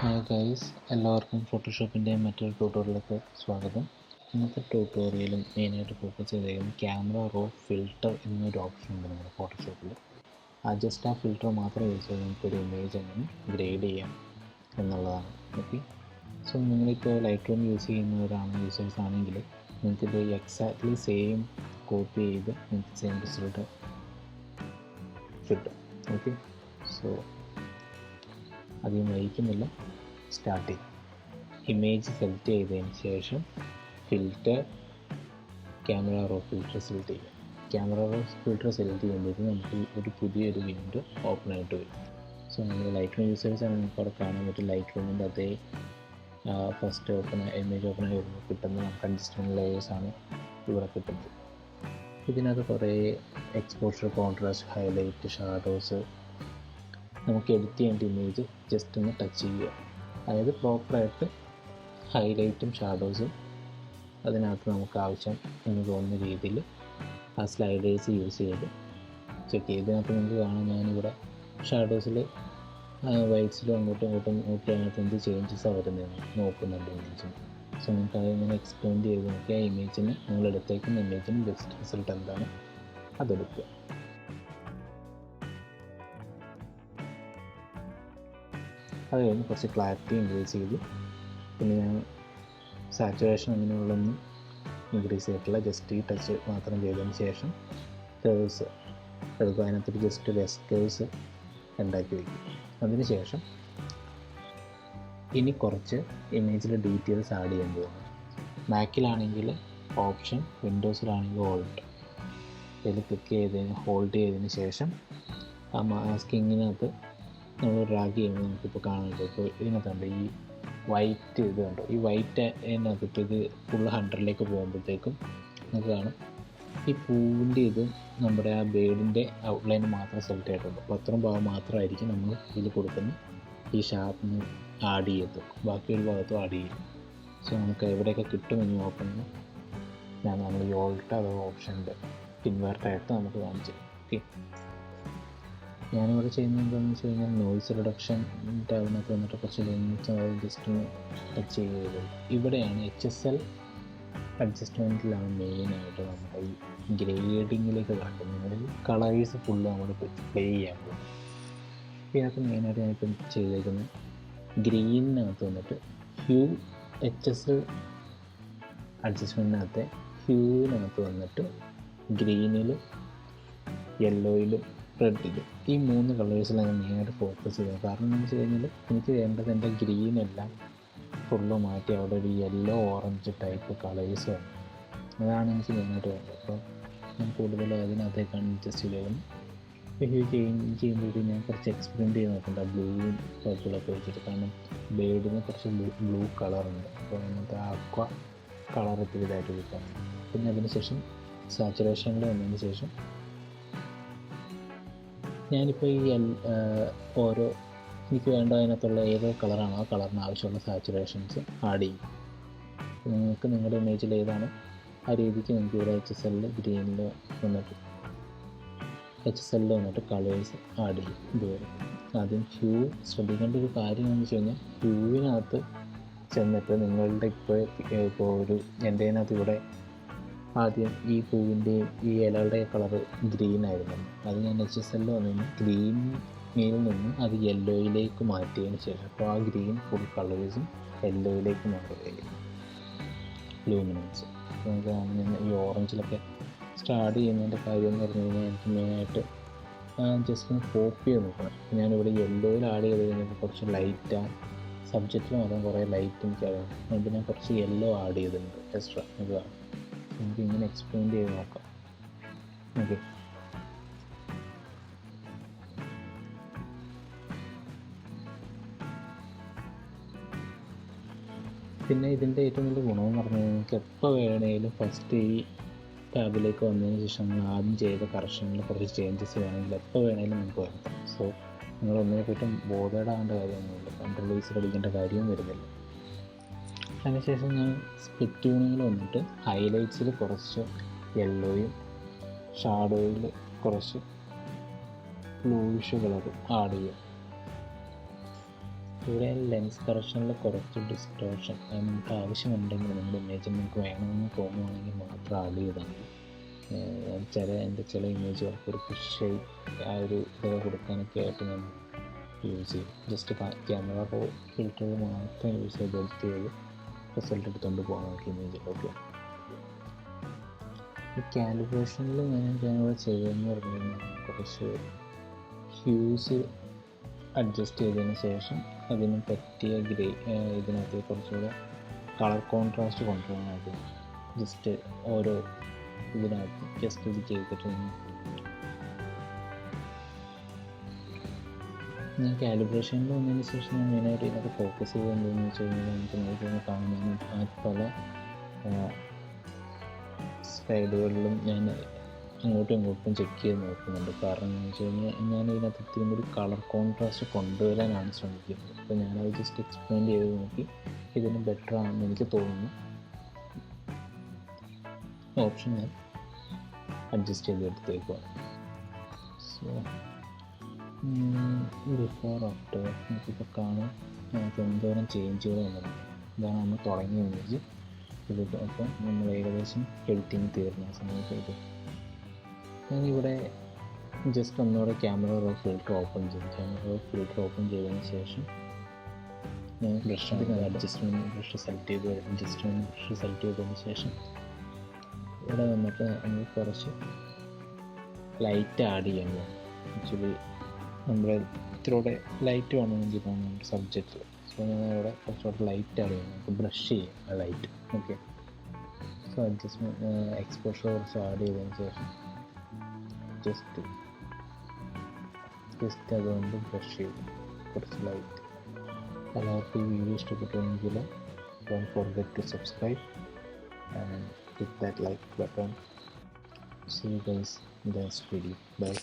Hi guys, എല്ലാവർക്കും ഫോട്ടോഷോപ്പിൻ്റെ മറ്റൊരു ട്യൂട്ടോറിയലിലേക്ക് സ്വാഗതം. ഇന്നത്തെ ട്യൂട്ടോറിയലും മെയിനായിട്ട് ഫോക്കസ് ചെയ്തേക്കും ക്യാമറ റോ ഫിൽട്ടർ എന്നൊരു ഓപ്ഷൻ ഉണ്ട് നമ്മുടെ ഫോട്ടോഷോപ്പിൽ. ജസ്റ്റ് ആ ഫിൽട്ടർ മാത്രം യൂസ് ചെയ്ത് നമുക്കൊരു ഇമേജ് എങ്ങനെ ഗ്രേഡ് ചെയ്യാം എന്നുള്ളതാണ്. ഓക്കെ, സോ നിങ്ങളിപ്പോൾ ലൈറ്റ് റൂം യൂസേഴ്സ് ആണെങ്കിൽ നിങ്ങൾക്കിത് എക്സാക്ട്ലി സെയിം കോപ്പി ചെയ്ത് നിങ്ങൾക്ക് സെയിം റിസൾട്ട് കിട്ടും. ഓക്കെ, സോ അധികം വൈകുന്നില്ല, സ്റ്റാർട്ട് ചെയ്യും. ഇമേജ് സെലക്ട് ചെയ്തതിന് ശേഷം filter camera raw filter select ചെയ്യുക. ക്യാമറ റോ ഫിൽറ്റർ സെലക്ട് ചെയ്യുമ്പോഴത്തേക്കും നമുക്ക് ഒരു പുതിയൊരു വിൻഡോ ഓപ്പൺ ആയിട്ട് വരും. സോ നമ്മൾ ലൈറ്റ് റൂം യൂസേഴ്സ് ആണ്, നമുക്ക് അവിടെ കാണാൻ പറ്റും ലൈറ്റ് റൂമിൻ്റെ അതേ ഫസ്റ്റ് ഇമേജ് ഓപ്പൺ ആയി വരുമ്പോൾ കിട്ടുന്ന കൺസിസ്റ്റൻ്റ് ലെയേഴ്സാണ് ഇവിടെ കിട്ടുന്നത്. ഇതിനകത്ത് കുറേ എക്സ്പോഷർ, കോൺട്രാസ്റ്റ്, ഹൈലൈറ്റ്, ഷാഡോസ് നമുക്ക് എഡിറ്റ് ചെയ്യേണ്ട ഇമേജ് ജസ്റ്റ് ഒന്ന് ടച്ച് ചെയ്യുക. അതായത് പ്രോപ്പറായിട്ട് ഹൈലൈറ്റും ഷാഡോസും അതിനകത്ത് നമുക്ക് ആവശ്യം എന്ന് തോന്നുന്ന രീതിയിൽ ആ സ്ലൈഡേഴ്സ് യൂസ് ചെയ്ത് ചെക്ക് ചെയ്ത് ഇതിനകത്ത് നിങ്ങൾക്ക് കാണാം. ഞാനിവിടെ ഷാഡോസിൽ വൈറ്റ്സിലും അങ്ങോട്ടും നോക്കി അതിനകത്ത് എന്ത് ചേഞ്ചസാണ് വരുന്നതെന്ന് നോക്കുന്നുണ്ട് ഇമേജിന്. സോ നിങ്ങൾക്ക് അതിങ്ങനെ എക്സ്പ്ലെയിൻ ചെയ്ത് നോക്കി ആ ഇമേജിന് നിങ്ങൾ എടുത്തേക്കുന്ന ഇമേജിന് ബെസ്റ്റ് റിസൾട്ട് എന്താണ് അതെടുക്കുക. അത് കഴിഞ്ഞ് കുറച്ച് ക്ലാരിറ്റി ഇൻക്രീസ് ചെയ്ത്, പിന്നെ ഞാൻ സാച്ചുറേഷൻ അങ്ങനെയുള്ളൊന്നും ഇൻക്രീസ് ചെയ്തിട്ടില്ല, ജസ്റ്റ് ഈ ടച്ച് മാത്രം ചെയ്തതിന് ശേഷം കേഴ്സ് എടുക്കുക. അതിനകത്തൊരു ജസ്റ്റ് വെസ് കേഴ്സ് ഉണ്ടാക്കി വയ്ക്കും. അതിന് ശേഷം ഇനി കുറച്ച് ഇമേജിൽ ഡീറ്റെയിൽസ് ആഡ് ചെയ്യാൻ പോകുന്നു. മാക്കിലാണെങ്കിൽ ഓപ്ഷൻ, വിൻഡോസിലാണെങ്കിൽ ഹോൾഡ്. ഇതിൽ ക്ലിക്ക് ചെയ്തതിന് ഹോൾഡ് ചെയ്തതിന് ശേഷം ആ മാസ്കിങ്ങിനകത്ത് നമ്മൾ ഡ്രാഗ് ചെയ്യുമ്പോൾ നമുക്കിപ്പോൾ കാണുന്നുണ്ട്. ഇപ്പോൾ ഇതിനകത്തുണ്ട് ഈ വൈറ്റ്, ഇത് കണ്ടോ, ഈ വൈറ്റ് അതിനകത്ത് ഇത് ഫുൾ 100ലേക്ക് പോകുമ്പോഴത്തേക്കും നമുക്ക് കാണും ഈ പൂവിൻ്റെ ഇത് നമ്മുടെ ആ ബേഡിൻ്റെ ഔട്ട്ലൈൻ മാത്രം സെലക്ട് ആയിട്ടുണ്ട്. അപ്പോൾ അത്രയും ഭാഗം മാത്രമായിരിക്കും നമ്മൾ ഇതിൽ കൊടുക്കുന്ന ഈ ഷാർപ്പിന് ആഡ് ചെയ്ത്, ബാക്കിയൊരു ഭാഗത്തും ആഡ് ചെയ്യും. സോ നമുക്ക് എവിടെയൊക്കെ കിട്ടുമെന്ന് നോക്കുന്നത് നമ്മൾ ഈ ഓൾട്ട് അതോ ഓപ്ഷൻ്റെ ഇൻവേർട്ടായിട്ട് നമുക്ക് കാണിച്ചു. ഓക്കെ, ഞാനിവിടെ ചെയ്യുന്നത് എന്താണെന്ന് വെച്ച് കഴിഞ്ഞാൽ നോയ്സ് റിഡക്ഷൻ ടാബിനകത്ത് വന്നിട്ട് കുറച്ച് ജസ്റ്റ് ടച്ച് ചെയ്ത് ഇവിടെയാണ് HSL അഡ്ജസ്റ്റ്മെൻറ്റിലാണ് മെയിനായിട്ട് നമ്മുടെ ഈ ഗ്രേഡിങ്ങിലേക്ക് കിടക്കുന്നത്. കളേഴ്സ് ഫുള്ള് നമ്മൾ പ്ലേ ചെയ്യാൻ പോകും. ഇതിനകത്ത് മെയിനായിട്ട് ഞാനിപ്പം ചെയ്തേക്കുന്നത് ഗ്രീനിനകത്ത് വന്നിട്ട് HSL അഡ്ജസ്റ്റ്മെൻറ്റിനകത്തെ ഹ്യൂവിനകത്ത് വന്നിട്ട് ഗ്രീനിലും യെല്ലോയിലും റെഡിലും ഈ 3 കളേഴ്സിലാണ് ഞാൻ മെയിനായിട്ട് ഫോക്കസ് ചെയ്യുന്നത്. കാരണം എന്ന് വെച്ച് കഴിഞ്ഞാൽ എനിക്ക് വേണ്ടത് എൻ്റെ ഗ്രീനെല്ലാം ഫുള്ള് മാറ്റി അവിടെ ഒരു യെല്ലോ, ഓറഞ്ച് ടൈപ്പ് കളേഴ്സ് വേണം. അതാണ് എനിക്ക് മെയിനായിട്ട് വേണ്ടത്. അപ്പോൾ ഞാൻ കൂടുതലും അതിനകത്തേക്കാണ് ഇൻട്രസ്റ്റ് ചെയ്തത്. ഇപ്പോൾ ചേഞ്ച് ചെയ്യുമ്പോഴത്തേക്കും ഞാൻ കുറച്ച് എക്സ്പെരിമെൻറ്റ് ചെയ്ത് നോക്കുന്നുണ്ട് ബ്ലൂവും പർപ്പിളൊക്കെ വെച്ചിട്ട്. കാരണം ബേഡിന് കുറച്ച് ബ്ലൂ കളറുണ്ട്, അപ്പോൾ അങ്ങനത്തെ ആക്വ കളർ ഇത്തിരി ഇതായിട്ട് കിട്ടാൻ. പിന്നെ അതിന് ശേഷം സാച്ചുറേഷനിൽ വന്നതിന് ശേഷം ഞാനിപ്പോൾ ഈ ഓരോ എനിക്ക് വേണ്ട അതിനകത്തുള്ള ഏത് കളറാണോ ആ കളറിന് ആവശ്യമുള്ള സാച്ചുറേഷൻസ് ആഡ് ചെയ്യും. നിങ്ങൾക്ക് നിങ്ങളുടെ ഇമേജിൽ ഏതാണോ ആ രീതിക്ക് നിങ്ങൾക്ക് ഇവിടെ HSL ഗ്രീനിൽ വന്നിട്ട് കളേഴ്സ് ആഡ് ചെയ്യും. ഇതുവരെ ആദ്യം ഹ്യൂ ശ്രദ്ധിക്കേണ്ട ഒരു കാര്യം എന്ന് വെച്ച് കഴിഞ്ഞാൽ ഹ്യൂവിനകത്ത് ചെന്നിട്ട് നിങ്ങളുടെ ഇപ്പോൾ ഒരു എൻ്റെ അതിനകത്ത് ഇവിടെ ആദ്യം ഈ പൂവിൻ്റെയും ഈ ഇലകളുടെ കളറ് ഗ്രീൻ ആയിരുന്നു. അത് ഞാൻ HSL വന്നതിന് ഗ്രീനിൽ നിന്ന് അത് യെല്ലോയിലേക്ക് മാറ്റിയതിന് ശേഷം അപ്പോൾ ആ ഗ്രീൻ ഫുൾ കളേഴ്സും യെല്ലോയിലേക്ക് മാറുകയായിരുന്നു ലൂമിനൻസ്. നമുക്ക് ഈ ഓറഞ്ചിലൊക്കെ സ്റ്റാർട്ട് ചെയ്യുന്നതിൻ്റെ കാര്യം എന്ന് പറഞ്ഞു കഴിഞ്ഞാൽ എനിക്ക് മെയിനായിട്ട് ജസ്റ്റ് ഒന്ന് കോപ്പി ചെയ്ത് നോക്കണം. ഞാനിവിടെ യെല്ലോയിൽ ആഡ് ചെയ്ത് കഴിഞ്ഞപ്പോൾ കുറച്ച് ലൈറ്റ് സബ്ജക്റ്റിൽ മാത്രം കുറേ ലൈറ്റ് എനിക്കറിയാം. അതുകൊണ്ട് ഞാൻ കുറച്ച് യെല്ലോ ആഡ് ചെയ്തിട്ടുണ്ട് എക്സ്ട്രാ. ഇതാണ് നമുക്ക് ഇങ്ങനെ എക്സ്പ്ലെയിൻ ചെയ്ത് നോക്കാം. ഓക്കെ, പിന്നെ ഇതിൻ്റെ ഏറ്റവും വലിയ ഗുണമെന്ന് പറഞ്ഞാൽ നിങ്ങൾക്ക് എപ്പോൾ വേണമെങ്കിലും ഫസ്റ്റ് ഈ ടാബിലേക്ക് വന്നതിന് ശേഷം നിങ്ങൾ ആദ്യം ചെയ്ത കറക്ഷനിൽ കുറച്ച് ചേഞ്ചസ് വേണമെങ്കിൽ എപ്പോൾ വേണമെങ്കിലും നിങ്ങൾക്ക് വരുത്താം. സോ നിങ്ങൾ ഒന്നിനെപ്പറ്റും ബോധേഡാകേണ്ട കാര്യമൊന്നുമില്ല, കൺട്രോൾ അടിക്കേണ്ട കാര്യവും വരുന്നില്ല. അതിനുശേഷം ഞാൻ സ്പ്ലിറ്റ് ട്യൂണിങ്ങിൽ വന്നിട്ട് ഹൈലൈറ്റ്സിൽ കുറച്ച് യെല്ലോയും ഷാഡോയിൽ കുറച്ച് ബ്ലൂയിഷ് കളറും ആഡ് ചെയ്യാം. ഇവിടെ ലെൻസ് കറക്ഷനിൽ കുറച്ച് ഡിസ്റ്റോർഷൻ നമുക്ക് ആവശ്യമുണ്ടെങ്കിൽ നമ്മുടെ ഇമേജ് നമുക്ക് വേണമെന്ന് തോന്നുവാണെങ്കിൽ മാത്രം ആഡ് ചെയ്താൽ മതി. എൻ്റെ ചില ഇമേജുകൾക്ക് ഒരു ഫിഷ് ആ ഒരു ഇതൊക്കെ കൊടുക്കാനൊക്കെ ആയിട്ട് ഞാൻ യൂസ് ചെയ്യും. ജസ്റ്റ് ക്യാമറ റോ ഫിൽറ്റർ മാത്രം യൂസ് ചെയ്ത് എഡിറ്റ് ചെയ്ത് റിസൾട്ട് എടുത്തുകൊണ്ട് പോകാം നമുക്ക് ഇമേജിലൊക്കെ. ഈ കാലിബ്രേഷനിൽ ഞാനിവിടെ ചെയ്തതെന്ന് പറഞ്ഞു കഴിഞ്ഞാൽ കുറച്ച് ഹ്യൂസ് അഡ്ജസ്റ്റ് ചെയ്തതിന് ശേഷം അതിന് പറ്റിയ ഇതിനകത്ത് കുറച്ചുകൂടെ കളർ കോൺട്രാസ്റ്റ് കൊണ്ടുവരാനായിട്ട് ജസ്റ്റ് ഓരോ ഇതിനകത്ത് ജസ്റ്റ് ഇത് ചെയ്തിട്ട് ഞാൻ കാലിബ്രേഷനിൽ വന്നതിന് ശേഷം ഞാൻ മെയിനായിട്ട് ഇതിനകത്ത് ഫോക്കസ് ചെയ്തെന്തെന്ന് വെച്ച് കഴിഞ്ഞാൽ നമുക്ക് നോക്കി കാണുന്നതിന് ആ പല സൈഡുകളിലും ഞാൻ അങ്ങോട്ടും ഇങ്ങോട്ടും ചെക്ക് ചെയ്ത് നോക്കുന്നുണ്ട്. കാരണം എന്ന് വെച്ച് കഴിഞ്ഞാൽ ഞാൻ ഇതിനകത്ത് ഇത്തിരി കൂടി കളർ കോൺട്രാസ്റ്റ് കൊണ്ടുവരാനാണ് ശ്രമിക്കുന്നത്. അപ്പോൾ ഞാനത് ജസ്റ്റ് എക്സ്പ്ലെയിൻ ചെയ്ത് നോക്കി ഇതിന് ബെറ്റർ ആണെന്ന് എനിക്ക് തോന്നുന്നു ഓപ്ഷൻ ഞാൻ അഡ്ജസ്റ്റ് ചെയ്തെടുത്തേക്കുവാണ്. സോ ബിഫോർ ആഫ്റ്റർ നമുക്കിപ്പോൾ കാണാം നമുക്ക് എന്തോരം ചേഞ്ചുകൾ വന്നിട്ടുണ്ട്. ഇതാണ് നമ്മൾ തുടങ്ങിയ ഇമേജ്. ഇത് അപ്പം നമ്മൾ ഏകദേശം എഡിറ്റിങ് തീർന്ന സമയത്ത് ഇത് ഞാനിവിടെ ജസ്റ്റ് ഒന്നുകൂടെ ക്യാമറ റോ ഫിൽറ്റർ ഓപ്പൺ ചെയ്തു. ക്യാമറ റോ ഫിൽറ്റർ ഓപ്പൺ ചെയ്തതിന് ശേഷം ഞാൻ അഡ്ജസ്റ്റ്മെൻറ്റ് ബ്രഷ് സെലക്ട് ചെയ്തതിന് ശേഷം ഇവിടെ വന്നിട്ട് നമുക്ക് കുറച്ച് ലൈറ്റ് ആഡ് ചെയ്യാൻ വേണം. ആക്ച്വലി നമ്മുടെ ഇത്തിരിയുടെ ലൈറ്റ് വേണമെങ്കിൽ നമ്മുടെ സബ്ജക്റ്റിൽ. സോ ഞാൻ ഇവിടെ കുറച്ചുകൂടെ ലൈറ്റ് ആഡ് ചെയ്യാം. നമുക്ക് ബ്രഷ് ചെയ്യാം ആ light. Okay, so adjustment exposure കുറച്ച് ആഡ് ചെയ്തതിന് ശേഷം ജസ്റ്റ് അതുകൊണ്ട് ബ്രഷ് ചെയ്തു കുറച്ച് ലൈറ്റ്. എല്ലാവർക്കും ഈ വീഡിയോ ഇഷ്ടപ്പെട്ടുവെങ്കിൽ don't forget to subscribe and hit that like button. See you guys in the next video. Bye.